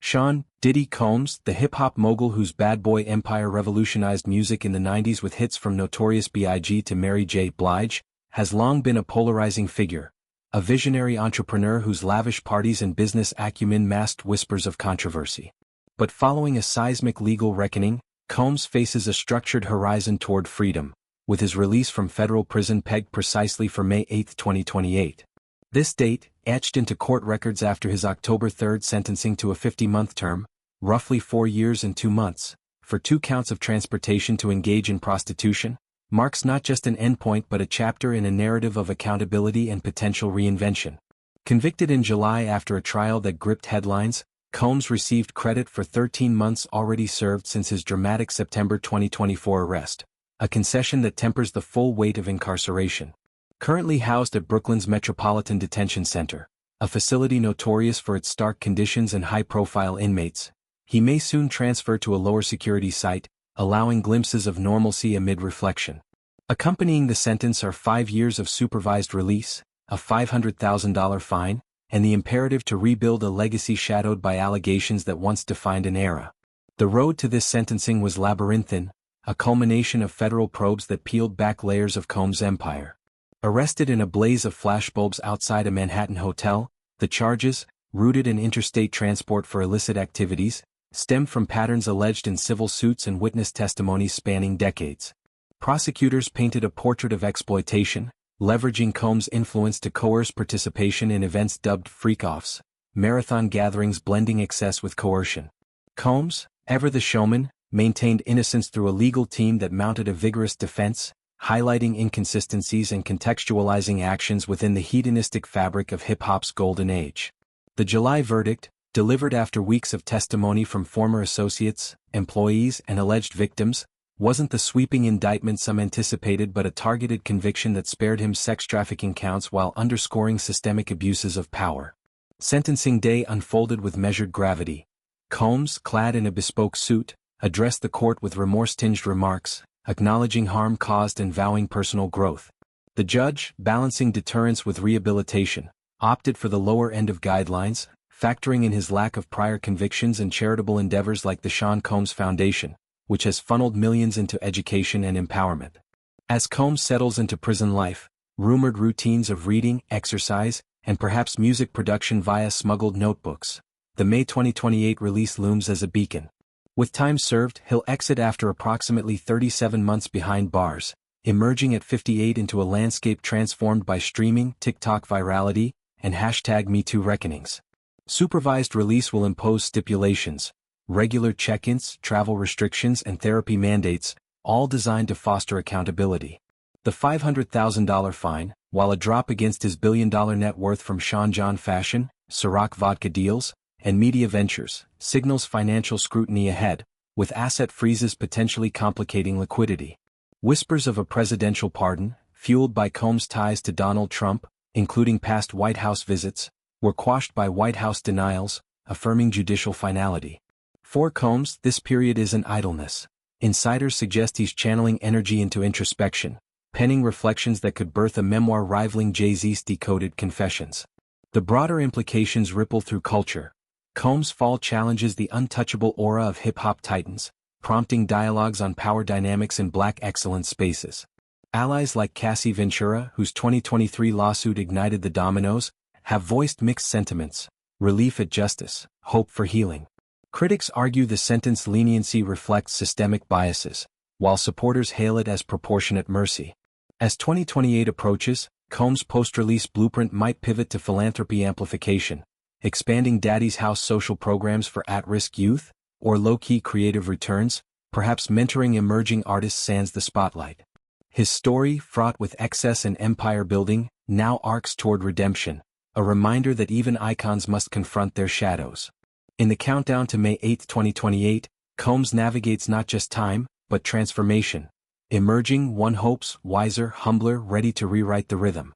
Sean Diddy Combs, the hip-hop mogul whose bad boy empire revolutionized music in the 90s with hits from Notorious B.I.G. to Mary J. Blige, has long been a polarizing figure, a visionary entrepreneur whose lavish parties and business acumen masked whispers of controversy. But following a seismic legal reckoning, Combs faces a structured horizon toward freedom, with his release from federal prison pegged precisely for May 8, 2028. This date, etched into court records after his October 3 sentencing to a 50-month term, roughly 4 years and 2 months, for 2 counts of transportation to engage in prostitution, marks not just an endpoint but a chapter in a narrative of accountability and potential reinvention. Convicted in July after a trial that gripped headlines, Combs received credit for 13 months already served since his dramatic September 2024 arrest, a concession that tempers the full weight of incarceration. Currently housed at Brooklyn's Metropolitan Detention Center, a facility notorious for its stark conditions and high-profile inmates, he may soon transfer to a lower-security site, allowing glimpses of normalcy amid reflection. Accompanying the sentence are 5 years of supervised release, a $500,000 fine, and the imperative to rebuild a legacy shadowed by allegations that once defined an era. The road to this sentencing was labyrinthine, a culmination of federal probes that peeled back layers of Combs' empire. Arrested in a blaze of flashbulbs outside a Manhattan hotel, the charges, rooted in interstate transport for illicit activities, stemmed from patterns alleged in civil suits and witness testimonies spanning decades. Prosecutors painted a portrait of exploitation, leveraging Combs' influence to coerce participation in events dubbed freak-offs, marathon gatherings blending excess with coercion. Combs, ever the showman, maintained innocence through a legal team that mounted a vigorous defense, highlighting inconsistencies and contextualizing actions within the hedonistic fabric of hip-hop's golden age. The July verdict, delivered after weeks of testimony from former associates, employees, and alleged victims, wasn't the sweeping indictment some anticipated but a targeted conviction that spared him sex trafficking counts while underscoring systemic abuses of power. Sentencing day unfolded with measured gravity. Combs, clad in a bespoke suit, addressed the court with remorse-tinged remarks, acknowledging harm caused and vowing personal growth. The judge, balancing deterrence with rehabilitation, opted for the lower end of guidelines, factoring in his lack of prior convictions and charitable endeavors like the Sean Combs Foundation, which has funneled millions into education and empowerment. As Combs settles into prison life, rumored routines of reading, exercise, and perhaps music production via smuggled notebooks, the May 2028 release looms as a beacon. With time served, he'll exit after approximately 37 months behind bars, emerging at 58 into a landscape transformed by streaming, TikTok virality, and #MeToo reckonings. Supervised release will impose stipulations, regular check-ins, travel restrictions, and therapy mandates, all designed to foster accountability. The $500,000 fine, while a drop against his billion-dollar net worth from Sean John fashion, Ciroc vodka deals, and media ventures, signals financial scrutiny ahead, with asset freezes potentially complicating liquidity. Whispers of a presidential pardon, fueled by Combs' ties to Donald Trump, including past White House visits, were quashed by White House denials, affirming judicial finality. For Combs, this period isn't idleness. Insiders suggest he's channeling energy into introspection, penning reflections that could birth a memoir rivaling Jay-Z's Decoded Confessions. The broader implications ripple through culture. Combs' fall challenges the untouchable aura of hip-hop titans, prompting dialogues on power dynamics in black excellence spaces. Allies like Cassie Ventura, whose 2023 lawsuit ignited the dominoes, have voiced mixed sentiments: relief at justice, hope for healing. Critics argue the sentence leniency reflects systemic biases, while supporters hail it as proportionate mercy. As 2028 approaches, Combs' post-release blueprint might pivot to philanthropy amplification, expanding Daddy's House social programs for at-risk youth, or low-key creative returns, perhaps mentoring emerging artists sans the spotlight. His story, fraught with excess and empire building, now arcs toward redemption, a reminder that even icons must confront their shadows. In the countdown to May 8, 2028, Combs navigates not just time, but transformation. Emerging, one hopes, wiser, humbler, ready to rewrite the rhythm.